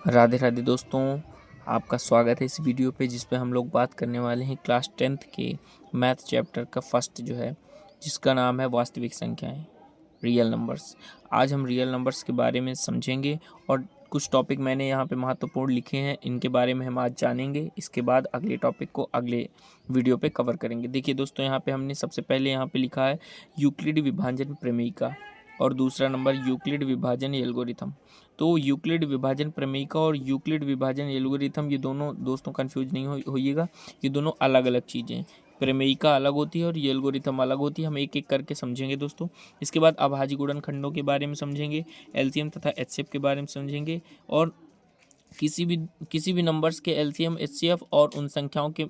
राधे राधे दोस्तों, आपका स्वागत है इस वीडियो पे जिस पे हम लोग बात करने वाले हैं क्लास 10th के मैथ चैप्टर का फर्स्ट जो है, जिसका नाम है वास्तविक संख्याएं, रियल नंबर्स। आज हम रियल नंबर्स के बारे में समझेंगे और कुछ टॉपिक मैंने यहाँ पे महत्वपूर्ण लिखे हैं, इनके बारे में हम आज जानेंगे। इसके बाद अगले टॉपिक को अगले वीडियो पे कवर करेंगे। देखिए दोस्तों, यहाँ पे हमने सबसे पहले यहाँ पे लिखा है यूक्लिड विभाजन प्रमेयिका और दूसरा नंबर यूक्लिड विभाजन एल्गोरिथम। तो यूक्लिड विभाजन प्रमेयिका और यूक्लिड विभाजन एल्गोरिथम, ये दोनों दोस्तों कंफ्यूज नहीं होइएगा, ये दोनों अलग अलग चीज़ें हैं। प्रमेयिका अलग होती है और ये एल्गोरिथम अलग होती है। हम एक एक करके समझेंगे दोस्तों। इसके बाद अभाज्य गुणनखंडों के बारे में समझेंगे, एलसीएम तथा एचसीएफ के बारे में समझेंगे, और किसी भी नंबर्स के एलसीएम एचसीएफ और उन संख्याओं के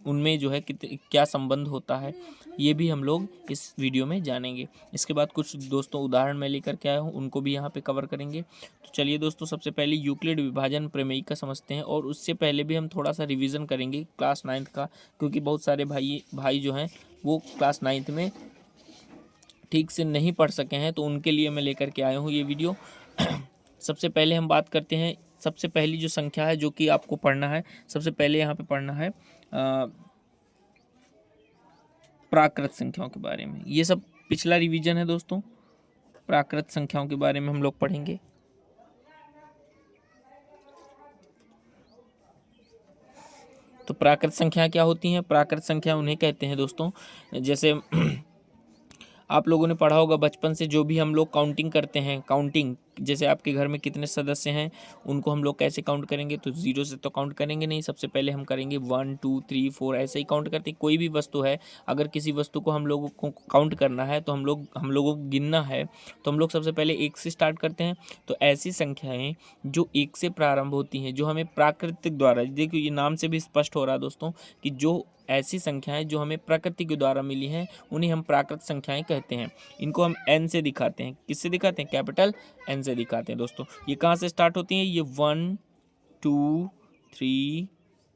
उनमें जो है क्या संबंध होता है, ये भी हम लोग इस वीडियो में जानेंगे। इसके बाद कुछ दोस्तों उदाहरण मैं लेकर के आया हूँ, उनको भी यहाँ पे कवर करेंगे। तो चलिए दोस्तों, सबसे पहले यूक्लिड विभाजन प्रमेयिका समझते हैं, और उससे पहले भी हम थोड़ा सा रिवीजन करेंगे क्लास 9th का, क्योंकि बहुत सारे भाई जो हैं वो क्लास 9th में ठीक से नहीं पढ़ सके हैं, तो उनके लिए मैं लेकर के आया हूँ ये वीडियो। सबसे पहले हम बात करते हैं, सबसे पहली जो संख्या है जो कि आपको पढ़ना है, सबसे पहले यहाँ पे पढ़ना है प्राकृत संख्याओं के बारे में। ये सब पिछला रिवीजन है दोस्तों। प्राकृत संख्याओं के बारे में हम लोग पढ़ेंगे। तो प्राकृत संख्या क्या होती हैं? प्राकृत संख्या उन्हें कहते हैं दोस्तों, जैसे आप लोगों ने पढ़ा होगा बचपन से, जो भी हम लोग काउंटिंग करते हैं, काउंटिंग जैसे आपके घर में कितने सदस्य हैं उनको हम लोग कैसे काउंट करेंगे? तो 0 से तो काउंट करेंगे नहीं, सबसे पहले हम करेंगे 1 2 3 4, ऐसे ही काउंट करते हैं। कोई भी वस्तु है, अगर किसी वस्तु को हम लोगों को काउंट करना है तो हम लोगों को गिनना है, तो हम लोग सबसे पहले 1 से स्टार्ट करते हैं। तो ऐसी संख्याएँ जो 1 से प्रारंभ होती हैं, जो हमें प्राकृतिक द्वारा, देखिए ये नाम से भी स्पष्ट हो रहा है दोस्तों कि जो ऐसी संख्याएं जो हमें प्रकृति के द्वारा मिली हैं उन्हें हम प्राकृत संख्याएं कहते हैं। इनको हम एन से दिखाते हैं। किससे दिखाते हैं? कैपिटल एन से दिखाते हैं दोस्तों। ये कहाँ से स्टार्ट होती हैं? ये 1 2 3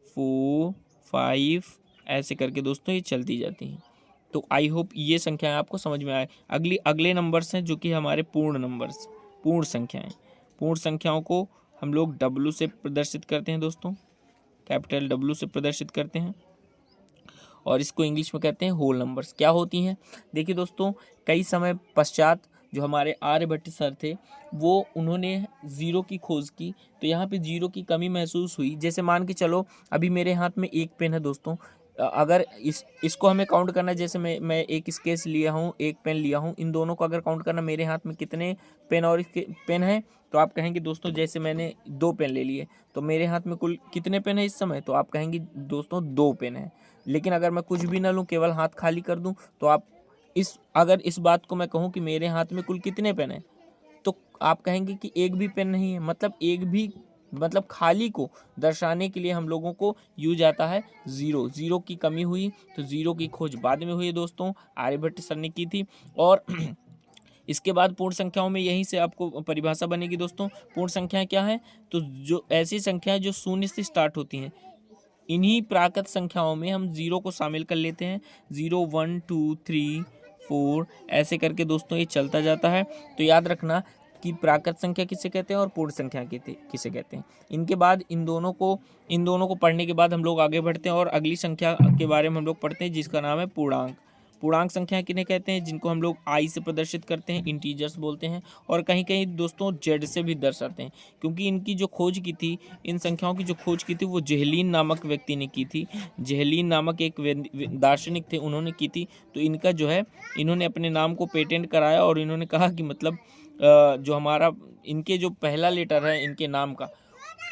4 5 ऐसे करके दोस्तों ये चलती जाती हैं। तो आई होप ये संख्याएं आपको समझ में आए। अगले नंबर्स हैं जो कि हमारे पूर्ण नंबर्स, पूर्ण संख्याएं। पूर्ण संख्याओं को हम लोग डब्लू से प्रदर्शित करते हैं दोस्तों, कैपिटल डब्लू से प्रदर्शित करते हैं, और इसको इंग्लिश में कहते हैं होल नंबर्स। क्या होती हैं? देखिए दोस्तों, कई समय पश्चात जो हमारे आर्यभट्ट सर थे वो उन्होंने ज़ीरो की खोज की, तो यहाँ पे ज़ीरो की कमी महसूस हुई। जैसे मान के चलो, अभी मेरे हाथ में एक पेन है दोस्तों, अगर इसको हमें काउंट करना है, जैसे मैं एक स्केच लिया हूँ, एक पेन लिया हूँ, इन दोनों को अगर काउंट करना, मेरे हाथ में कितने पेन और इसके पेन है, तो आप कहेंगे दोस्तों जैसे मैंने 2 पेन ले लिए, तो मेरे हाथ में कुल कितने पेन है इस समय? तो आप कहेंगे दोस्तों 2 पेन है। लेकिन अगर मैं कुछ भी ना लूँ, केवल हाथ खाली कर दूँ, तो आप अगर इस बात को मैं कहूँ कि मेरे हाथ में कुल कितने पेन है, तो आप कहेंगे कि एक भी पेन नहीं है। मतलब खाली को दर्शाने के लिए हम लोगों को यूज आता है ज़ीरो की कमी हुई, तो ज़ीरो की खोज बाद में हुई दोस्तों, आर्यभट्ट सर ने की थी। और इसके बाद पूर्ण संख्याओं में यहीं से आपको परिभाषा बनेगी दोस्तों। पूर्ण संख्याएं क्या है? तो जो ऐसी संख्याएं जो शून्य से स्टार्ट होती हैं, इन्हीं प्राकृत संख्याओं में हम 0 को शामिल कर लेते हैं। 0 1 2 3 4 ऐसे करके दोस्तों ये चलता जाता है। तो याद रखना कि प्राकृत संख्या किसे कहते हैं और पूर्ण संख्या किसे कहते हैं। इनके बाद इन दोनों को पढ़ने के बाद हम लोग आगे बढ़ते हैं और अगली संख्या के बारे में हम लोग पढ़ते हैं, जिसका नाम है पूर्णांक। पूर्णांक संख्या किन्हें कहते हैं? जिनको हम लोग आई से प्रदर्शित करते हैं, इंटीजर्स बोलते हैं, और कहीं कहीं दोस्तों जेड से भी दर्शाते हैं, क्योंकि इनकी जो खोज की थी, इन संख्याओं की जो खोज की थी वो जेहलीन नामक व्यक्ति ने की थी। जेहलीन नामक एक दार्शनिक थे, उन्होंने की थी। तो इनका जो है, इन्होंने अपने नाम को पेटेंट कराया और इन्होंने कहा कि मतलब जो हमारा इनके जो पहला लेटर है इनके नाम का,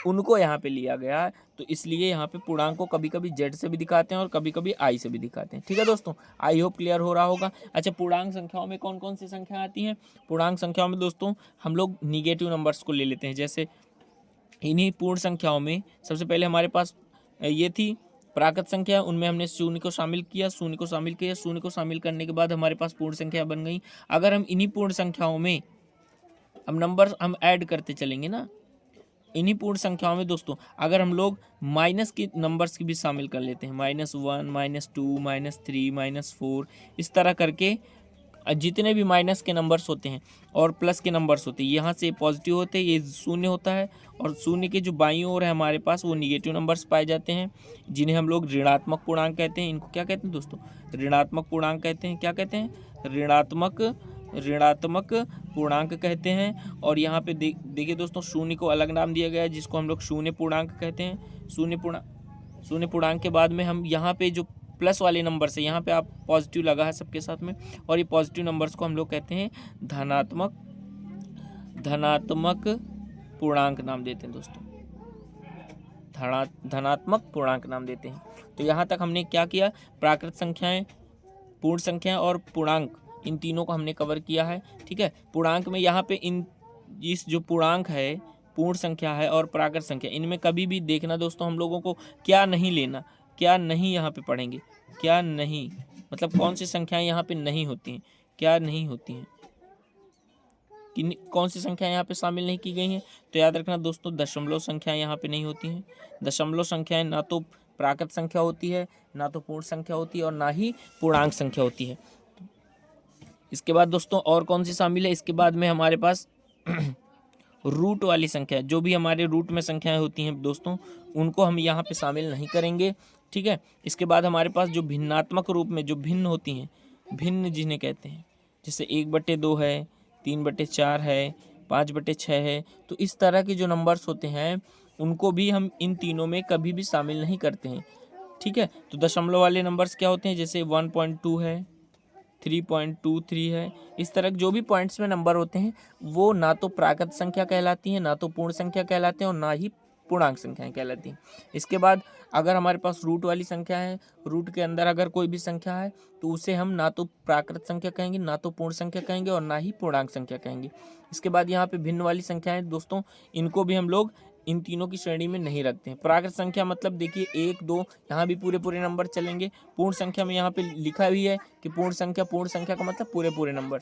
उनको यहाँ पे लिया गया है। तो इसलिए यहाँ पे पूर्णांक को कभी कभी जेड से भी दिखाते हैं और कभी कभी आई से भी दिखाते हैं। ठीक है दोस्तों, आई होप क्लियर हो रहा होगा। अच्छा, पूर्णांक संख्याओं में कौन कौन सी संख्या आती हैं? पूर्णांक संख्याओं में दोस्तों हम लोग निगेटिव नंबर्स को ले लेते हैं। जैसे इन्हीं पूर्ण संख्याओं में सबसे पहले हमारे पास ये थी प्राकृत संख्या, उनमें हमने शून्य को शामिल किया, शून्य को शामिल करने के बाद हमारे पास पूर्ण संख्या बन गई। अगर हम इन्हीं पूर्ण संख्याओं में हम नंबर हम ऐड करते चलेंगे ना, इन्हीं पूर्ण संख्याओं में दोस्तों अगर हम लोग माइनस के नंबर्स की भी शामिल कर लेते हैं, -1 -2 -3 -4, इस तरह करके जितने भी माइनस के नंबर्स होते हैं और प्लस के नंबर्स होते हैं, यहाँ से पॉजिटिव होते हैं, ये शून्य होता है, और शून्य के जो बाईं ओर है हमारे पास वो निगेटिव नंबर्स पाए जाते हैं, जिन्हें हम लोग ऋणात्मक पूर्णांक कहते हैं। इनको क्या कहते हैं दोस्तों? ऋणात्मक पूर्णांक कहते हैं। क्या कहते हैं? ऋणात्मक पूर्णांक कहते हैं। और यहाँ पे देखिए दोस्तों, शून्य को अलग नाम दिया गया है, जिसको हम लोग शून्य पूर्णांक कहते हैं। शून्य पूर्णांक के बाद में हम यहाँ पे जो प्लस वाले नंबर से, यहाँ पे आप पॉजिटिव लगा है सबके साथ में, और ये पॉजिटिव नंबर्स को हम लोग कहते हैं धनात्मक पूर्णांक नाम देते हैं दोस्तों। धनात्मक पूर्णांक नाम देते हैं। तो यहाँ तक हमने क्या किया? प्राकृत संख्याएं, पूर्ण संख्याएं और पूर्णांक, इन तीनों को हमने कवर किया है। ठीक है, पूर्णांक में यहाँ पे इस जो पूर्णांक है, पूर्ण संख्या है और प्राकृत संख्या, इनमें कभी भी देखना दोस्तों, हम लोगों को क्या नहीं लेना, क्या नहीं यहाँ पे पढ़ेंगे, क्या नहीं मतलब कौन सी संख्याएं यहाँ पे नहीं होती हैं, क्या नहीं होती हैं, कौन सी संख्या यहाँ पे शामिल नहीं की गई हैं। तो याद रखना दोस्तों, दशमलव संख्याएं यहाँ पे नहीं होती हैं। दशमलव संख्याएं ना तो प्राकृत संख्या होती है, ना तो पूर्ण संख्या होती है, और ना ही पूर्णांक संख्या होती है। इसके बाद दोस्तों और कौन सी शामिल है? इसके बाद में हमारे पास रूट वाली संख्या, जो भी हमारे रूट में संख्याएं होती हैं दोस्तों, उनको हम यहाँ पे शामिल नहीं करेंगे। ठीक है, इसके बाद हमारे पास जो भिन्नात्मक रूप में जो भिन्न होती हैं, भिन्न जिन्हें कहते हैं, जैसे 1/2 है, 3/4 है, 5/6 है, तो इस तरह के जो नंबर्स होते हैं उनको भी हम इन तीनों में कभी भी शामिल नहीं करते हैं। ठीक है, तो दशमलव वाले नंबर्स क्या होते हैं? जैसे 1.2 है, 3.23 है, इस तरह जो भी पॉइंट्स में नंबर होते हैं वो ना तो प्राकृत संख्या कहलाती हैं, ना तो पूर्ण संख्या कहलाते हैं, और ना ही पूर्णांक संख्याएं कहलाती हैं। इसके बाद अगर हमारे पास रूट वाली संख्या है, रूट के अंदर अगर कोई भी संख्या है तो उसे हम ना तो प्राकृत संख्या कहेंगे, ना तो पूर्ण संख्या कहेंगे, और ना ही पूर्णांक संख्या कहेंगे। इसके बाद यहाँ पे भिन्न वाली संख्याएं दोस्तों, इनको भी हम लोग इन तीनों की श्रेणी में नहीं रखते हैं। प्राकृत संख्या मतलब देखिए 1, 2, यहाँ भी पूरे नंबर चलेंगे। पूर्ण संख्या में यहाँ पे लिखा भी है कि पूर्ण संख्या का मतलब पूरे नंबर।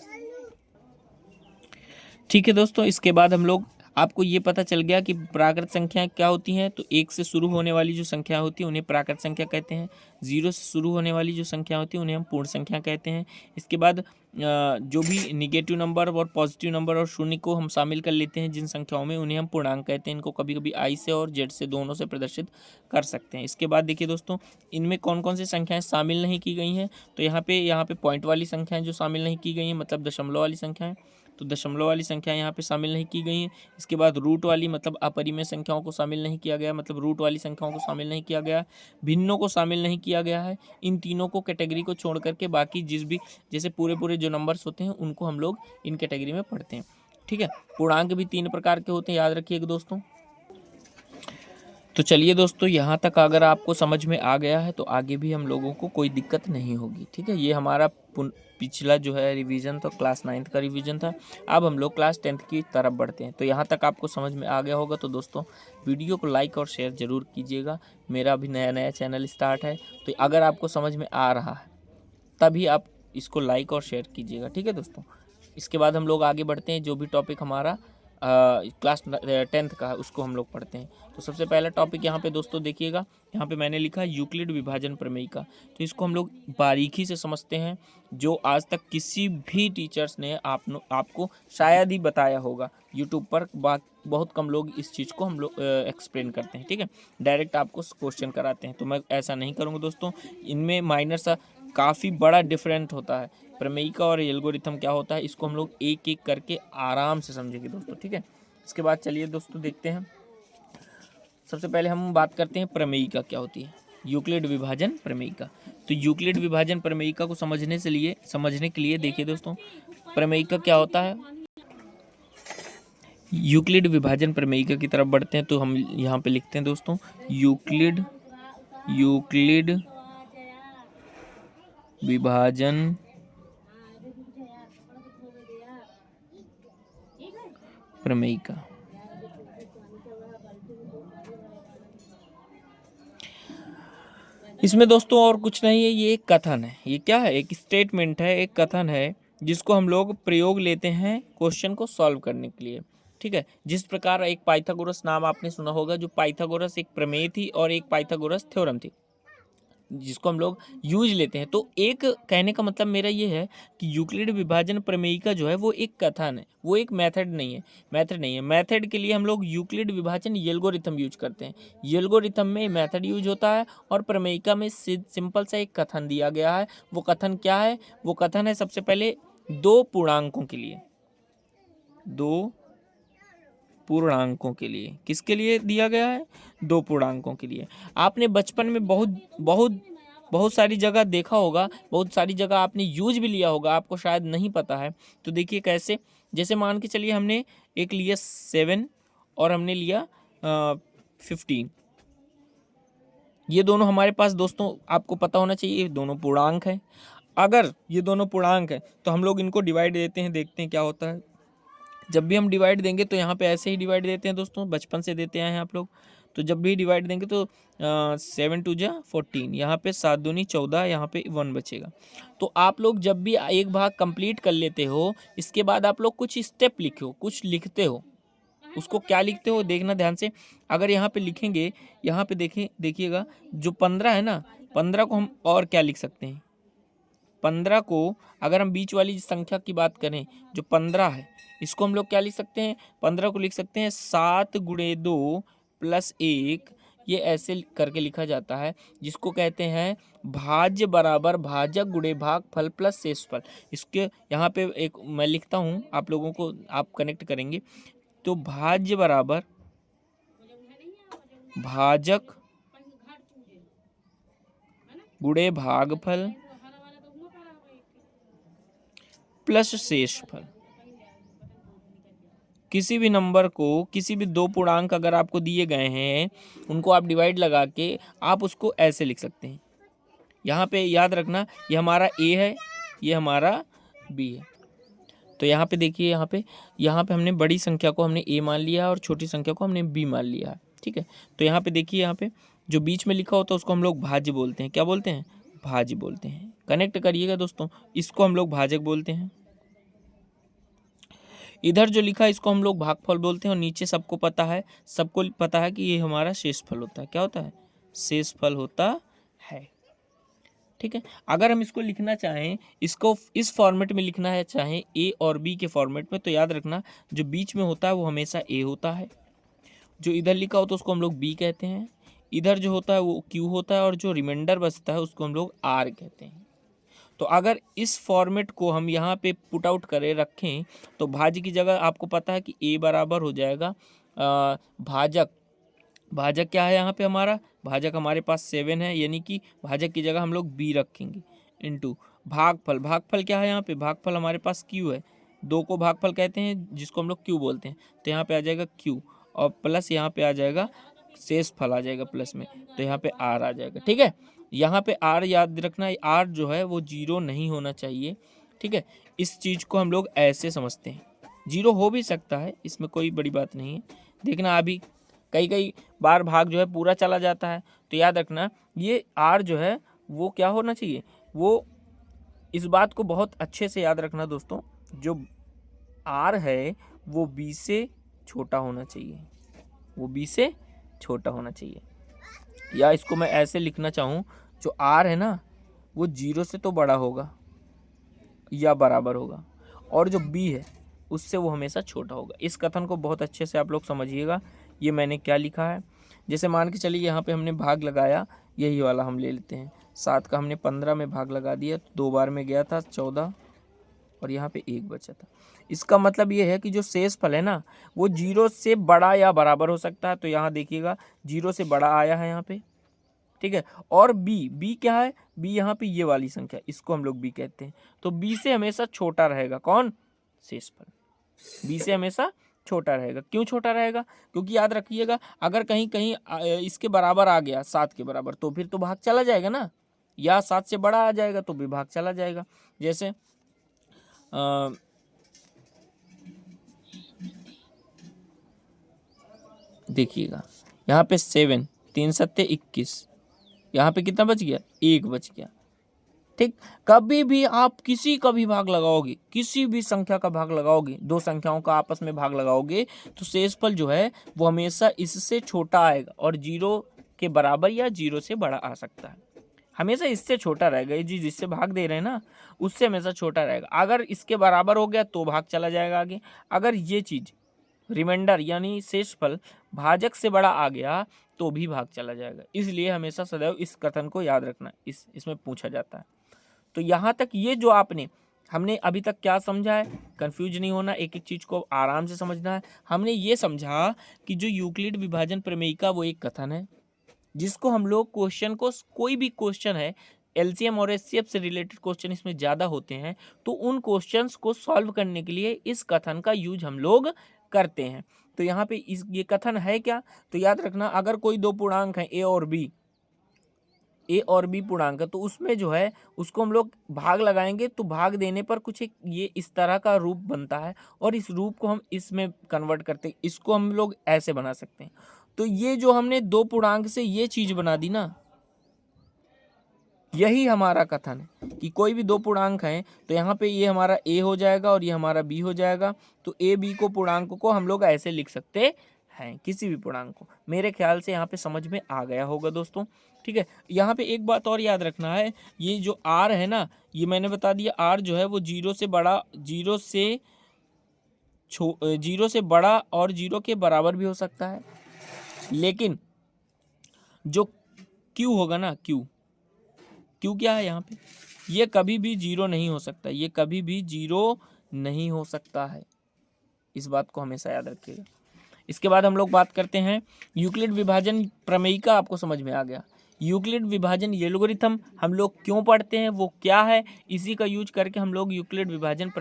ठीक है दोस्तों, इसके बाद हम लोग, आपको ये पता चल गया कि प्राकृत संख्याएं क्या होती हैं। तो 1 से शुरू होने वाली जो संख्या होती है उन्हें प्राकृत संख्या कहते हैं। 0 से शुरू होने वाली जो संख्या होती है उन्हें हम पूर्ण संख्या कहते हैं। इसके बाद जो भी निगेटिव नंबर और पॉजिटिव नंबर और शून्य को हम शामिल कर लेते हैं जिन संख्याओं में, उन्हें हम पूर्णांक कहते हैं। इनको कभी कभी आई से और जेड से, दोनों से प्रदर्शित कर सकते हैं। इसके बाद देखिए दोस्तों, इनमें कौन कौन सी संख्याएं शामिल नहीं की गई हैं। तो यहाँ पे पॉइंट वाली संख्याएं जो शामिल नहीं की गई हैं, मतलब दशमलव वाली संख्याएं, तो दशमलव वाली संख्या यहाँ पे शामिल नहीं की गई हैं। इसके बाद रूट वाली मतलब अपरिमेय संख्याओं को शामिल नहीं किया गया, मतलब रूट वाली संख्याओं को शामिल नहीं किया गया। भिन्नों को शामिल नहीं किया गया है। इन तीनों को कैटेगरी को छोड़ करके बाकी जैसे पूरे जो नंबर्स होते हैं उनको हम लोग इन कैटेगरी में पढ़ते हैं। ठीक है, पूर्णांक भी 3 प्रकार के होते हैं, याद रखिएगा दोस्तों। तो चलिए दोस्तों, यहाँ तक अगर आपको समझ में आ गया है तो आगे भी हम लोगों को कोई दिक्कत नहीं होगी। ठीक है, ये हमारा पिछला जो है रिवीजन था, क्लास 9th का रिवीजन था। अब हम लोग क्लास 10th की तरफ बढ़ते हैं। तो यहाँ तक आपको समझ में आ गया होगा। तो दोस्तों, वीडियो को लाइक और शेयर ज़रूर कीजिएगा। मेरा अभी नया चैनल स्टार्ट है, तो अगर आपको समझ में आ रहा है तभी आप इसको लाइक और शेयर कीजिएगा। ठीक है दोस्तों, इसके बाद हम लोग आगे बढ़ते हैं। जो भी टॉपिक हमारा क्लास 10th का है उसको हम लोग पढ़ते हैं। तो सबसे पहला टॉपिक यहाँ पे दोस्तों देखिएगा, यहाँ पे मैंने लिखा यूक्लिड विभाजन प्रमेय। तो इसको हम लोग बारीकी से समझते हैं, जो आज तक किसी भी टीचर्स ने आपको शायद ही बताया होगा। यूट्यूब पर बहुत कम लोग इस चीज़ को हम लोग एक्सप्लेन करते हैं। ठीक है, डायरेक्ट आपको क्वेश्चन कराते हैं, तो मैं ऐसा नहीं करूँगा दोस्तों। इनमें माइनर सा काफ़ी बड़ा डिफरेंट होता है। प्रमेयिका और एल्गोरिथम क्या होता है, इसको हम लोग एक एक करके आराम से समझेंगे दोस्तों। ठीक है, इसके बाद चलिए दोस्तों देखते हैं। सबसे पहले हम बात करते हैं प्रमेयिका क्या होती है, यूक्लिड विभाजन प्रमेयिका। तो यूक्लिड विभाजन प्रमेयिका को समझने के लिए देखिए दोस्तों, प्रमेयिका क्या होता है। यूक्लिड विभाजन प्रमेयिका की तरफ बढ़ते हैं। तो हम यहाँ पे लिखते हैं दोस्तों, यूक्लिड विभाजन प्रमेयिका। इसमें दोस्तों और कुछ नहीं है, ये एक कथन है। ये क्या है? एक स्टेटमेंट है, एक कथन है, जिसको हम लोग प्रयोग लेते हैं क्वेश्चन को सॉल्व करने के लिए। ठीक है, जिस प्रकार एक पाइथागोरस नाम आपने सुना होगा, जो पाइथागोरस एक प्रमेय थी और एक पाइथागोरस थ्योरम थी। जिसको हम लोग यूज लेते हैं। तो एक कहने का मतलब मेरा ये है कि यूक्लिड विभाजन प्रमेयिका जो है वो एक कथन है, वो एक मेथड नहीं है। मेथड के लिए हम लोग यूक्लिड विभाजन एल्गोरिथम यूज करते हैं। एल्गोरिथम में मेथड यूज होता है और प्रमेयिका में सिंपल सा एक कथन दिया गया है। वो कथन क्या है? वो कथन है सबसे पहले दो पूर्णांकों के लिए, दो पूर्णांकों के लिए। किसके लिए दिया गया है? दो पूर्णांकों के लिए। आपने बचपन में बहुत सारी जगह देखा होगा, बहुत सारी जगह आपने यूज भी लिया होगा, आपको शायद नहीं पता है। तो देखिए कैसे, जैसे मान के चलिए हमने एक लिया 7 और हमने लिया 15। ये दोनों हमारे पास दोस्तों आपको पता होना चाहिए ये दोनों पूर्णांक हैं। अगर ये दोनों पूर्णांक हैं तो हम लोग इनको डिवाइड देते हैं, देखते हैं क्या होता है। जब भी हम डिवाइड देंगे तो यहाँ पे ऐसे ही डिवाइड देते हैं दोस्तों, बचपन से देते आए हैं आप लोग। तो जब भी डिवाइड देंगे तो 7 2 जा 14, यहाँ पे 7 दूनी 14, यहाँ पे 1 बचेगा। तो आप लोग जब भी एक भाग कंप्लीट कर लेते हो, इसके बाद आप लोग कुछ स्टेप लिखो, कुछ लिखते हो। उसको क्या लिखते हो देखना ध्यान से। अगर यहाँ पे लिखेंगे, यहाँ पे देखिएगा जो 15 है ना, 15 को हम और क्या लिख सकते हैं? 15 को अगर हम बीच वाली संख्या की बात करें, जो 15 है, इसको हम लोग क्या लिख सकते हैं? 15 को लिख सकते हैं 7 गुणे 2 प्लस 1। ये ऐसे करके लिखा जाता है, जिसको कहते हैं भाज्य बराबर भाजक गुणे भागफल प्लस शेषफल। इसके यहाँ पे एक मैं लिखता हूँ, आप लोगों को आप कनेक्ट करेंगे। तो भाज्य बराबर भाजक गुणे भागफल प्लस शेषफल। किसी भी नंबर को, किसी भी दो पूर्णांक अगर आपको दिए गए हैं, उनको आप डिवाइड लगा के आप उसको ऐसे लिख सकते हैं। यहाँ पे याद रखना, ये हमारा ए है, ये हमारा बी है। तो यहाँ पे देखिए, यहाँ पे हमने बड़ी संख्या को हमने ए मान लिया और छोटी संख्या को हमने बी मान लिया है, ठीक है। तो यहाँ पे देखिए, यहाँ पे जो बीच में लिखा होता है उसको हम लोग भाज्य बोलते हैं। क्या बोलते हैं? भाज्य बोलते हैं। कनेक्ट करिएगा दोस्तों, इसको हम लोग भाजक बोलते हैं। इधर जो लिखा है इसको हम लोग भागफल बोलते हैं। और नीचे सबको पता है कि ये हमारा शेषफल होता है। क्या होता है? शेषफल होता है, ठीक है। अगर हम इसको लिखना चाहें, इसको इस फॉर्मेट में लिखना है, चाहे ए और बी के फॉर्मेट में, तो याद रखना जो बीच में होता है वो हमेशा ए होता है, जो इधर लिखा होता है उसको हम लोग बी कहते हैं, इधर जो होता है वो क्यू होता है, और जो रिमाइंडर बचता है उसको हम लोग आर कहते हैं। तो अगर इस फॉर्मेट को हम यहाँ पे पुट आउट करें, रखें, तो भाज्य की जगह आपको पता है कि ए बराबर हो जाएगा भाजक। भाजक क्या है यहाँ पे हमारा? भाजक हमारे पास 7 है, यानी कि भाजक की जगह हम लोग बी रखेंगे, इनटू भागफल। भागफल क्या है यहाँ पे? भागफल हमारे पास क्यू है। 2 को भागफल कहते हैं, जिसको हम लोग क्यू बोलते हैं। तो यहाँ पे आ जाएगा क्यू, और प्लस यहाँ पे आ जाएगा शेषफल आ जाएगा प्लस में, तो यहाँ पे आर आ जाएगा, ठीक है। यहाँ पे आर याद रखना, आर जो है वो 0 नहीं होना चाहिए, ठीक है। इस चीज़ को हम लोग ऐसे समझते हैं, 0 हो भी सकता है, इसमें कोई बड़ी बात नहीं है। देखना अभी कई बार भाग जो है पूरा चला जाता है, तो याद रखना ये आर जो है वो क्या होना चाहिए, वो इस बात को बहुत अच्छे से याद रखना दोस्तों, जो आर है वो बी से छोटा होना चाहिए, वो बी से छोटा होना चाहिए। या इसको मैं ऐसे लिखना चाहूँ, जो आर है ना वो 0 से तो बड़ा होगा या बराबर होगा, और जो बी है उससे वो हमेशा छोटा होगा। इस कथन को बहुत अच्छे से आप लोग समझिएगा। ये मैंने क्या लिखा है, जैसे मान के चलिए यहाँ पे हमने भाग लगाया, यही वाला हम ले लेते हैं, 7 का हमने 15 में भाग लगा दिया, तो 2 बार में गया था 14, और यहाँ पे 1 बचा था। इसका मतलब ये है कि जो शेषफल है ना वो 0 से बड़ा या बराबर हो सकता है। तो यहाँ देखिएगा 0 से बड़ा आया है यहाँ पे, ठीक है। और बी क्या है? बी यहाँ पे ये वाली संख्या, इसको हम लोग बी कहते हैं। तो बी से हमेशा छोटा रहेगा कौन? शेषफल। बी से हमेशा छोटा रहेगा। क्यों छोटा रहेगा? क्योंकि याद रखिएगा, अगर कहीं कहीं इसके बराबर आ गया, 7 के बराबर, तो फिर तो भाग चला जाएगा ना, या 7 से बड़ा आ जाएगा तो भी भाग चला जाएगा। जैसे देखिएगा यहाँ पे 7, 3 सत्ते 21, यहाँ पे कितना बच गया? 1 बच गया, ठीक। कभी भी आप किसी का भी भाग लगाओगे, किसी भी संख्या का भाग लगाओगे, दो संख्याओं का आपस में भाग लगाओगे, तो शेषफल जो है वो हमेशा इससे छोटा आएगा, और 0 के बराबर या 0 से बड़ा आ सकता है। हमेशा इससे छोटा रहेगा। ये जी जिससे भाग दे रहे हैं ना, उससे हमेशा छोटा रहेगा। अगर इसके बराबर हो गया तो भाग चला जाएगा आगे। अगर ये चीज़ रिमाइंडर यानी शेषफल भाजक से बड़ा आ गया तो भी भाग चला जाएगा। इसलिए हमेशा सदैव इस कथन को याद रखना, इसमें पूछा जाता है। तो यहाँ तक ये जो हमने अभी तक क्या समझा है, कंफ्यूज नहीं होना, एक एक चीज़ को आराम से समझना है। हमने ये समझा कि जो यूक्लिड विभाजन प्रमेय का वो एक कथन है जिसको हम लोग क्वेश्चन को, कोई भी क्वेश्चन है एलसीएम और एचसीएफ से रिलेटेड क्वेश्चन इसमें ज़्यादा होते हैं, तो उन क्वेश्चंस को सॉल्व करने के लिए इस कथन का यूज हम लोग करते हैं। तो यहाँ पे ये कथन है क्या, तो याद रखना, अगर कोई दो पूर्णांक हैं ए और बी पूर्णांक है, तो उसमें जो है उसको हम लोग भाग लगाएंगे तो भाग देने पर कुछ एक ये इस तरह का रूप बनता है और इस रूप को हम इसमें कन्वर्ट करते हैं। इसको हम लोग ऐसे बना सकते हैं। तो ये जो हमने दो पूर्णांक से ये चीज बना दी ना, यही हमारा कथन है कि कोई भी दो पूर्णांक हैं तो यहाँ पे ये हमारा ए हो जाएगा और ये हमारा बी हो जाएगा। तो ए बी को पूर्णांक को हम लोग ऐसे लिख सकते हैं, किसी भी पूर्णांक को। मेरे ख्याल से यहाँ पे समझ में आ गया होगा दोस्तों, ठीक है। यहाँ पे एक बात और याद रखना है, ये जो आर है ना, ये मैंने बता दिया, आर जो है वो जीरो से बड़ा और जीरो के बराबर भी हो सकता है। लेकिन जो क्यू होगा ना, क्यू क्या है यहाँ पे, ये कभी भी जीरो नहीं हो सकता, ये कभी भी जीरो नहीं हो सकता है। इस बात को हमेशा याद रखिएगा। इसके बाद हम लोग बात करते हैं यूक्लिड विभाजन प्रमेय का। आपको समझ में आ गया, यूक्लिड विभाजन एल्गोरिथम हम लोग क्यों पढ़ते हैं, वो क्या है, इसी का यूज करके हम लोग यूक्लिड विभाजन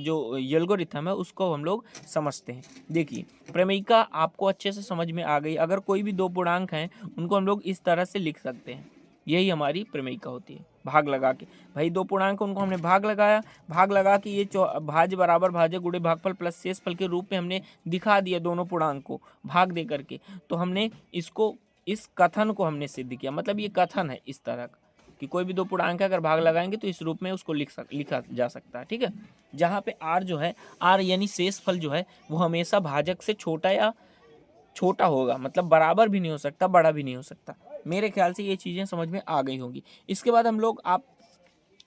जो एल्गोरिथम है उसको हम लोग समझते हैं। देखिए, प्रमेयिका आपको अच्छे से समझ में आ गई। अगर कोई भी दो पूर्णांक हैं उनको हम लोग इस तरह से लिख सकते हैं, यही हमारी प्रमेयिका होती है। भाग लगा के, भाई दो पूर्णांक उनको हमने भाग लगाया, भाग लगा के ये भाज्य बराबर भाज्य गुणे भागफल प्लस शेषफल के रूप में हमने दिखा दिया दोनों पूर्णांक को भाग दे करके। तो हमने इसको, इस कथन को हमने सिद्ध किया। मतलब ये कथन है इस तरह का कि कोई भी दो पूर्णांक अगर भाग लगाएंगे तो इस रूप में उसको लिखा जा सकता है, ठीक है। जहाँ पे आर जो है, आर यानी शेषफल जो है वो हमेशा भाजक से छोटा होगा, मतलब बराबर भी नहीं हो सकता, बड़ा भी नहीं हो सकता। मेरे ख्याल से ये चीज़ें समझ में आ गई होंगी। इसके बाद हम लोग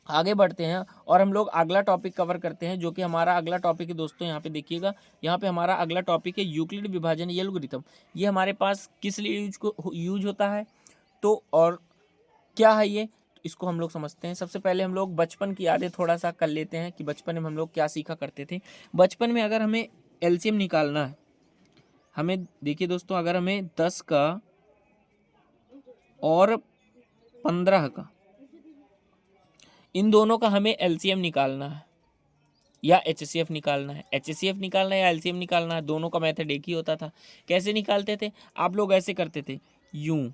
आगे बढ़ते हैं और हम लोग अगला टॉपिक कवर करते हैं, जो कि हमारा अगला टॉपिक है दोस्तों। यहाँ पे देखिएगा, यहाँ पे हमारा अगला टॉपिक है यूक्लिड विभाजन एल्गोरिथम। ये हमारे पास किस लिए यूज होता है, तो और क्या है ये, इसको हम लोग समझते हैं। सबसे पहले हम लोग बचपन की यादें थोड़ा सा कर लेते हैं कि बचपन में हम लोग क्या सीखा करते थे। बचपन में अगर हमें एलसीएम निकालना है, हमें देखिए दोस्तों, अगर हमें 10 का और 15 का, इन दोनों का हमें एलसीएम निकालना है या एचसीएफ निकालना है। एचसीएफ निकालना है या एलसीएम निकालना है, दोनों का मेथड एक ही होता था। कैसे निकालते थे आप लोग, ऐसे करते थे, यूं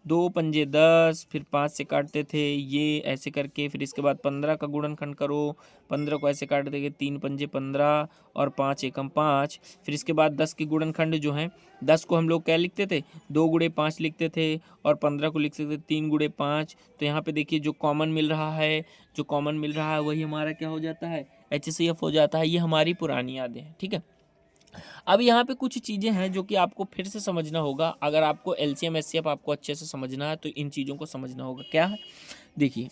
2 पंजे 10, फिर 5 से काटते थे ये ऐसे करके, फिर इसके बाद 15 का गुणनखंड करो, 15 को ऐसे काट देंगे, 3 पंजे 15 और 5 एकम 5। फिर इसके बाद 10 के गुणनखंड जो है, 10 को हम लोग क्या लिखते थे, 2 गुणे 5 लिखते थे, और 15 को लिख सकते थे 3 गुणे 5। तो यहाँ पे देखिए जो कॉमन मिल रहा है वही हमारा क्या हो जाता है, एचसीएफ हो जाता है। ये हमारी पुरानी यादें हैं, ठीक है। अब यहाँ पे कुछ चीज़ें हैं जो कि आपको फिर से समझना होगा। अगर आपको एलसीएम एचसीएफ आपको अच्छे से समझना है तो इन चीज़ों को समझना होगा। क्या है, देखिए,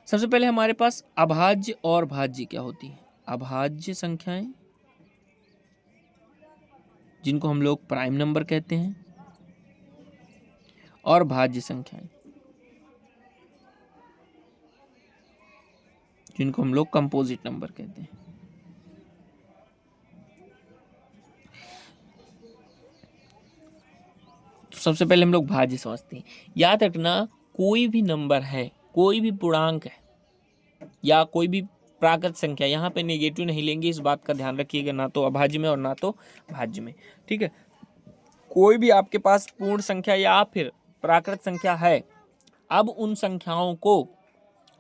सबसे पहले हमारे पास अभाज्य और भाज्य क्या होती है। अभाज्य संख्याएं, जिनको हम लोग प्राइम नंबर कहते हैं, और भाज्य संख्याएं, जिनको हम लोग कंपोजिट नंबर कहते हैं। सबसे पहले हम लोग भाज्य समझते हैं। याद रखना, कोई भी नंबर है, कोई भी पूर्णांक है या कोई भी प्राकृत संख्या, यहाँ पे नेगेटिव नहीं लेंगे, इस बात का ध्यान रखिएगा, ना तो अभाज्य में और ना तो भाज्य में, ठीक है। कोई भी आपके पास पूर्ण संख्या या फिर प्राकृत संख्या है, अब उन संख्याओं को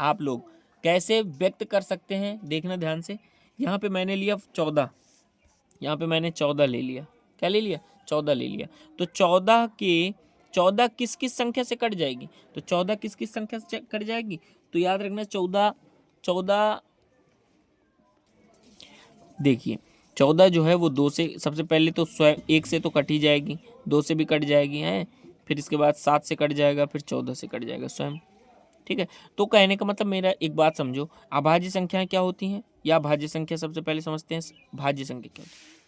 आप लोग कैसे व्यक्त कर सकते हैं, देखना ध्यान से। यहाँ पे मैंने लिया 14, यहाँ पे मैंने 14 ले लिया, क्या ले लिया, 14 ले लिया। तो 14 किस किस संख्या से कट जाएगी, तो 14 किस किस संख्या से कट जाएगी, तो याद रखना 14 देखिए, 14 जो है वो 2 से, सबसे पहले तो स्वयं 1 से तो कट ही जाएगी, 2 से भी कट जाएगी है, फिर इसके बाद 7 से कट जाएगा, फिर 14 से कट जाएगा स्वयं। ठीक है, तो कहने का मतलब मेरा एक बात समझो, अभाज्य संख्याएं क्या होती हैं, या भाज्य संख्या सबसे पहले समझते हैं। भाज्य संख्या क्या होती है,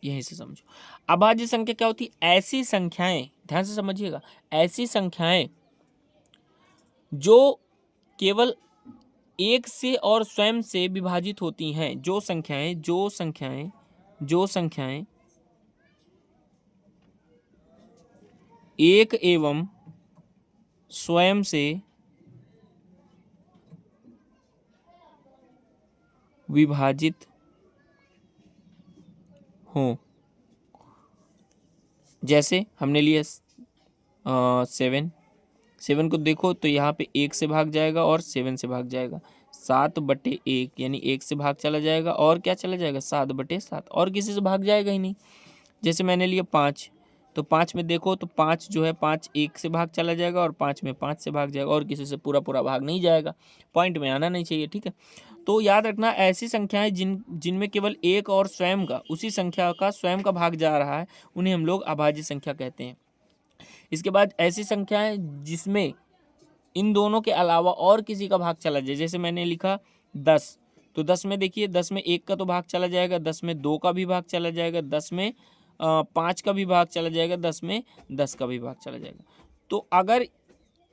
यहीं से समझो। अभाज्य संख्या क्या होती है? ऐसी संख्याएं, ध्यान से समझिएगा, ऐसी संख्याएं जो केवल एक से और स्वयं से विभाजित होती हैं। जो संख्याएं एक एवं स्वयं से विभाजित हो। जैसे हमने लिया 7 को देखो तो यहाँ पे 1 से भाग जाएगा और 7 से भाग जाएगा। 7/1 यानी 1 से भाग चला जाएगा और क्या चला जाएगा, 7/7, और किसी से भाग जाएगा ही नहीं। जैसे मैंने लिया 5, तो 5 में देखो तो 5 जो है 5 1 से भाग चला जाएगा और 5 में 5 से भाग जाएगा और किसी से पूरा भाग नहीं जाएगा। पॉइंट में आना नहीं चाहिए, ठीक है। तो याद रखना, ऐसी संख्याएं जिनमें केवल एक और स्वयं का, उसी संख्या का स्वयं का भाग जा रहा है, उन्हें हम लोग अभाज्य संख्या कहते हैं। इसके बाद ऐसी संख्याएं जिसमें इन दोनों के अलावा और किसी का भाग चला जाए। जैसे मैंने लिखा 10, तो 10 में देखिए 10 में 1 का तो भाग चला जाएगा, 10 में 2 का भी भाग चला जाएगा, 10 में 5 का भी भाग चला जाएगा, 10 में 10 का भी भाग चला जाएगा। तो अगर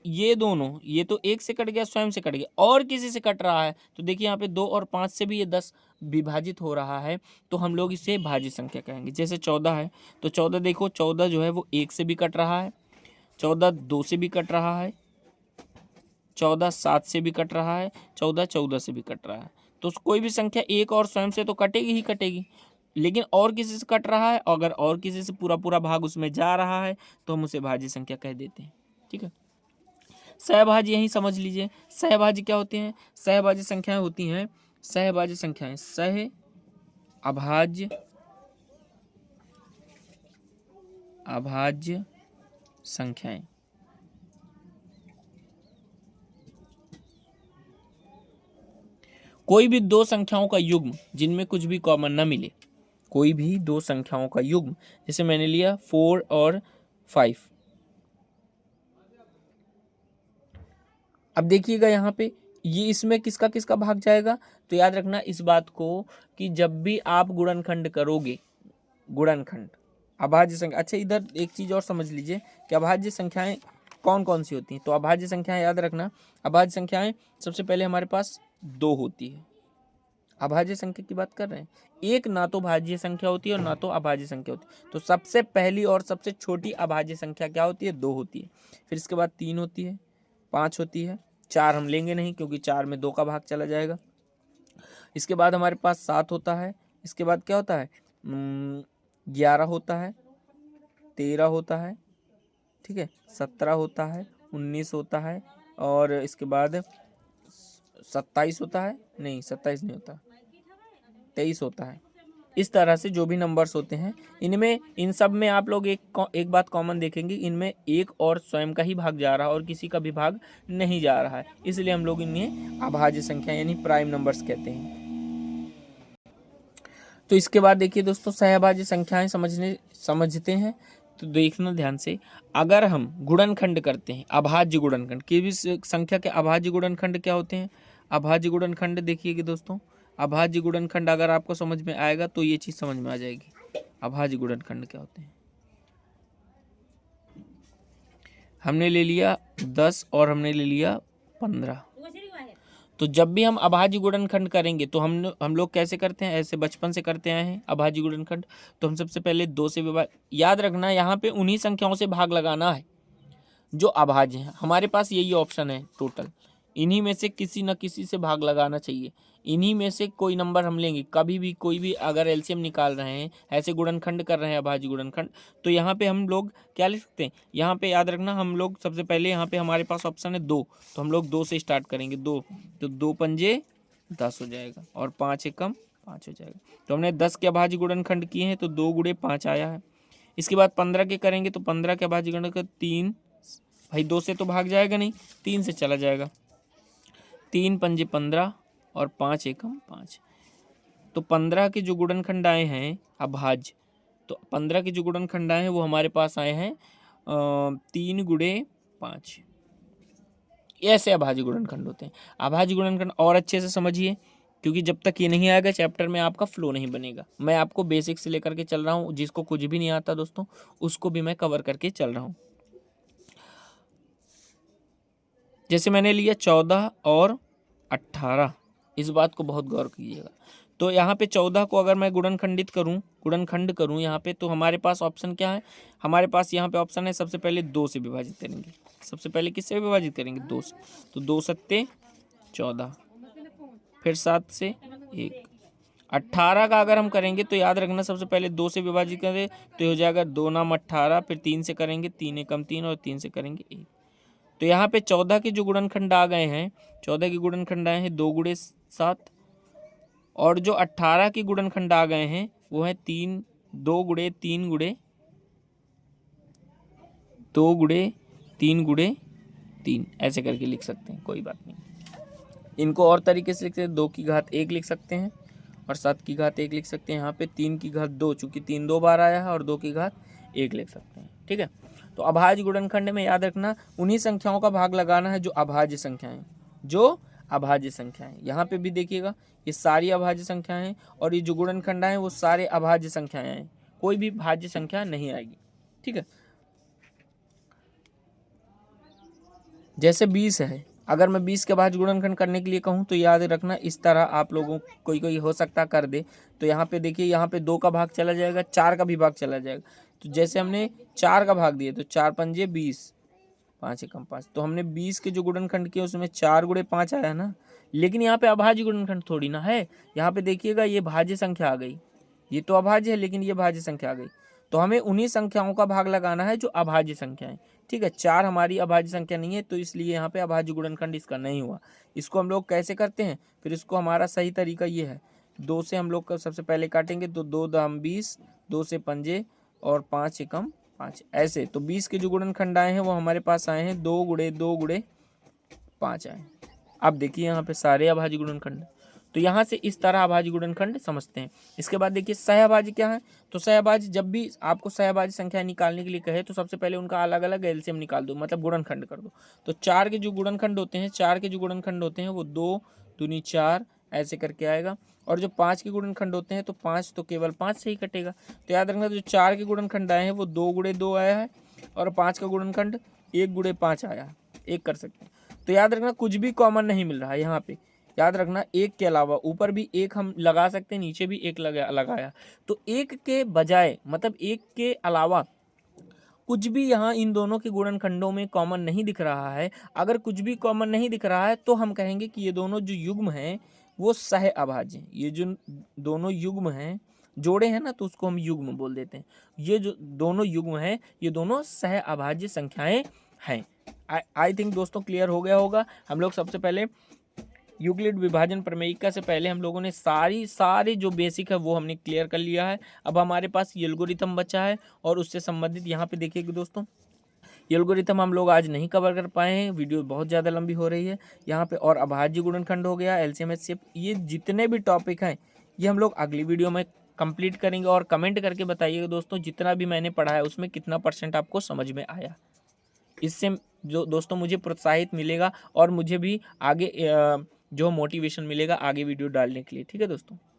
ये दोनों, ये तो 1 से कट गया, स्वयं से कट गया, और किसी से कट रहा है, तो देखिए यहाँ पे 2 और 5 से भी ये 10 विभाजित हो रहा है, तो हम लोग इसे भाज्य संख्या कहेंगे। जैसे 14 है, तो 14 देखो, 14 जो है वो 1 से भी कट रहा है, 14 2 से भी कट रहा है, 14 7 से भी कट रहा है, 14 14 से भी कट रहा है। तो कोई भी संख्या एक और स्वयं से तो कटेगी ही कटेगी, लेकिन और किसी से कट रहा है, अगर और किसी से पूरा भाग उसमें जा रहा है, तो हम उसे भाज्य संख्या कह देते हैं। ठीक है, सहभाज्य यही समझ लीजिए। सहभाज्य क्या होते हैं? सहभाज्य संख्याएं होती हैं, सहभाज्य संख्याएं, अभाज्य संख्याएं। कोई भी दो संख्याओं का युग्म जिनमें कुछ भी कॉमन ना मिले, कोई भी दो संख्याओं का युग्म, जैसे मैंने लिया 4 और 5। अब देखिएगा यहाँ पे ये इसमें किसका किसका भाग जाएगा, तो याद रखना इस बात को कि जब भी आप गुणनखंड करोगे, गुणनखंड अभाज्य संख्या, अच्छा इधर एक चीज और समझ लीजिए कि अभाज्य संख्याएं कौन कौन सी होती हैं। तो अभाज्य संख्याएं याद रखना, अभाज्य संख्याएं सबसे पहले हमारे पास 2 होती है। अभाज्य संख्या की बात कर रहे हैं, एक ना तो भाज्य संख्या होती है और ना तो अभाज्य संख्या होती है। तो सबसे पहली और सबसे छोटी अभाज्य संख्या क्या होती है? 2 होती है। फिर इसके बाद 3 होती है, 5 होती है, 4 हम लेंगे नहीं क्योंकि 4 में 2 का भाग चला जाएगा। इसके बाद हमारे पास 7 होता है। इसके बाद क्या होता है? 11 होता है, 13 होता है, ठीक है, 17 होता है, 19 होता है, और इसके बाद 27 होता है, नहीं 27 नहीं होता, 23 होता है। इस तरह से जो भी नंबर्स होते हैं, इनमें इन सब में आप लोग एक बात कॉमन देखेंगे, इनमें एक और स्वयं का ही भाग जा रहा है और किसी का भी भाग नहीं जा रहा है, इसलिए हम लोग इन्हें अभाज्य संख्या यानी प्राइम नंबर्स कहते हैं। तो इसके बाद देखिए दोस्तों, सहभाज्य संख्याएं समझते हैं तो देखना ध्यान से, अगर हम गुणनखंड करते हैं, अभाज्य गुणनखंड की भी संख्या के अभाज्य गुणनखंड क्या होते हैं? अभाज्य गुणनखंड देखिएगा दोस्तों, अभाज्य गुणनखंड अगर आपको समझ में आएगा तो ये चीज समझ में आ जाएगी। अभाज्य गुणनखंड क्या होते हैं? हमने ले लिया 10 और हमने ले लिया 15। तो जब भी हम अभाज्य गुणनखंड करेंगे तो हम लोग कैसे करते हैं? ऐसे बचपन से करते आए हैं अभाज्य गुणनखंड। तो हम सबसे पहले 2 से याद रखना, यहाँ पे उन्हीं संख्याओं से भाग लगाना है जो अभाज्य हैं। हमारे पास यही ऑप्शन है टोटल, इन्हीं में से किसी न किसी से भाग लगाना चाहिए। इन्हीं में से कोई नंबर हम लेंगे, कभी भी कोई भी अगर एलसीएम निकाल रहे हैं, ऐसे गुणनखंड कर रहे हैं अभाज्य गुणनखंड, तो यहाँ पे हम लोग क्या लिख सकते हैं? यहाँ पे याद रखना, हम लोग सबसे पहले यहाँ पे हमारे पास ऑप्शन है 2, तो हम लोग 2 से स्टार्ट करेंगे। 2, तो 2 पंजे 10 हो जाएगा और 5 एकम 5 हो जाएगा। तो हमने 10 के अभाज्य गुणनखंड किए हैं तो 2 गुणे 5 आया है। इसके बाद 15 के करेंगे तो 15 के अभाज्य गुणनखंड 3, भाई 2 से तो भाग जाएगा नहीं, 3 से चला जाएगा। 3 पंजे 15 और 5 एकम 5। तो 15 के जो गुणनखंड आए हैं अभाज्य, तो 15 के जो गुणनखंड आए हैं वो हमारे पास आए हैं 3 गुणे 5। ऐसे अभाज्य गुणनखंड होते हैं। अभाज्य गुणनखंड और अच्छे से समझिए, क्योंकि जब तक ये नहीं आएगा चैप्टर में आपका फ्लो नहीं बनेगा। मैं आपको बेसिक से लेकर के चल रहा हूँ, जिसको कुछ भी नहीं आता दोस्तों उसको भी मैं कवर करके चल रहा हूँ। जैसे मैंने लिया 14 और 18, इस बात को बहुत गौर कीजिएगा। तो यहाँ पे 14 को अगर मैं गुणनखंड करूँ यहाँ पे, तो हमारे पास ऑप्शन क्या है, हमारे पास यहाँ पे ऑप्शन है सबसे पहले 2 से विभाजित करेंगे। सबसे पहले किससे विभाजित करेंगे? 2 से। तो 2 सत्ते 14, फिर 7 से 1। 18 का अगर हम करेंगे तो याद रखना सबसे पहले 2 से विभाजित करें तो हो जाएगा 2 नाम 18, फिर 3 से करेंगे 3 एकम 3 और 3 से करेंगे 1। तो यहाँ पे 14 के जो गुणनखंड आ गए हैं, 14 के गुणनखंड आए हैं 2 गुणे 7, और जो 18 के गुणनखंड आ गए हैं वो है 2 गुणे 3 गुणे 2 गुणे 3 गुणे 3, ऐसे करके लिख सकते हैं, कोई बात नहीं। इनको और तरीके से लिख सकते हैं, 2 की घात 1 लिख सकते हैं और 7 की घात 1 लिख सकते हैं। यहाँ पे 3 की घात 2, चूंकि 3 2 बार आया है, और 2 की घात 1 लिख सकते हैं। ठीक है, तो अभाज्य गुणनखंड में याद रखना उन्हीं संख्याओं का भाग लगाना है जो अभाज्य संख्याएं, यहाँ पे भी देखिएगा ये सारी अभाज्य संख्याएं हैं, और ये जो गुणनखंड हैं वो सारे अभाज्य संख्याएं हैं, कोई भी भाज्य संख्या नहीं आएगी। ठीक है, जैसे 20 है, अगर मैं 20 के अभाज्य गुणनखंड करने के लिए कहूँ तो याद रखना इस तरह आप लोगों कोई हो सकता कर दे। तो यहाँ पे देखिए, यहाँ पे 2 का भाग चला जाएगा, 4 का भी भाग चला जाएगा। तो जैसे हमने 4 का भाग दिया तो 4 पंजे 20, 5 एकम 5, तो हमने 20 के जो गुणनखंड किए उसमें 4 गुणे 5 आया ना। लेकिन यहाँ पे अभाज्य गुणनखंड थोड़ी ना है, यहाँ पे देखिएगा ये भाज्य संख्या आ गई, ये तो अभाज्य है लेकिन ये भाज्य संख्या आ गई। तो हमें उन्हीं संख्याओं का भाग लगाना है जो अभाज्य संख्या है। ठीक है, 4 हमारी अभाज्य संख्या नहीं है, तो इसलिए यहाँ पे अभाज्य गुणनखंड इसका नहीं हुआ। इसको हम लोग कैसे करते हैं, फिर इसको हमारा सही तरीका ये है, 2 से हम लोग सबसे पहले काटेंगे, तो 2 दाम 20, 2 से पंजे और 5 एकम 5, ऐसे। तो 20 के जो गुणनखंड आए हैं वो हमारे पास आए हैं 2 गुणे 2 गुणे 5 आए। अब देखिए यहाँ पे सारे अभाज्य गुणनखंड, तो यहाँ से इस तरह अभाज्य गुणनखंड समझते हैं। इसके बाद देखिए सहअभाज्य क्या है, तो सहअभाज्य जब भी आपको सहअभाज्य संख्या निकालने के लिए कहे तो सबसे पहले उनका अलग अलग एलसीएम निकाल दो, मतलब गुणनखंड कर दो। तो 4 के जो गुणनखंड होते हैं वो 2 दूनी 4 ऐसे करके आएगा, और जो 5 के गुणनखंड होते हैं तो 5 तो केवल 5 से ही कटेगा। तो याद रखना जो 4 के गुणनखंड आए हैं वो 2 गुणे 2 आया है, और 5 का गुणनखंड 1 गुणे 5 आया है, 1 कर सकते हैं। तो याद रखना कुछ भी कॉमन नहीं मिल रहा है यहाँ पे, याद रखना 1 के अलावा ऊपर भी 1 हम लगा सकते हैं, नीचे भी 1 लगाया, तो 1 के बजाय मतलब 1 के अलावा कुछ भी यहाँ इन दोनों के गुणनखंडों में कॉमन नहीं दिख रहा है। अगर कुछ भी कॉमन नहीं दिख रहा है तो हम कहेंगे कि ये दोनों जो युग्म हैं वो सहअभाज्य हैं। ये जो दोनों युग्म हैं, जोड़े हैं ना, तो उसको हम युग्म बोल देते हैं। ये जो दोनों युग्म हैं ये दोनों सहअभाज्य संख्याएं हैं। आई थिंक दोस्तों क्लियर हो गया होगा। हम लोग सबसे पहले यूक्लिड विभाजन प्रमेयिका से पहले हम लोगों ने सारी जो बेसिक है वो हमने क्लियर कर लिया है। अब हमारे पास एल्गोरिथम बचा है, और उससे संबंधित यहाँ पे देखिएगा दोस्तों, एल्गोरिथम हम लोग आज नहीं कवर कर पाए हैं, वीडियो बहुत ज़्यादा लंबी हो रही है यहाँ पे। और अभाज्य गुणनखंड हो गया, एलसीएम एचसीएफ, ये जितने भी टॉपिक हैं ये हम लोग अगली वीडियो में कंप्लीट करेंगे। और कमेंट करके बताइएगा दोस्तों जितना भी मैंने पढ़ा है उसमें कितना % आपको समझ में आया। इससे जो दोस्तों मुझे प्रोत्साहित मिलेगा और मुझे भी आगे जो मोटिवेशन मिलेगा आगे वीडियो डालने के लिए। ठीक है दोस्तों।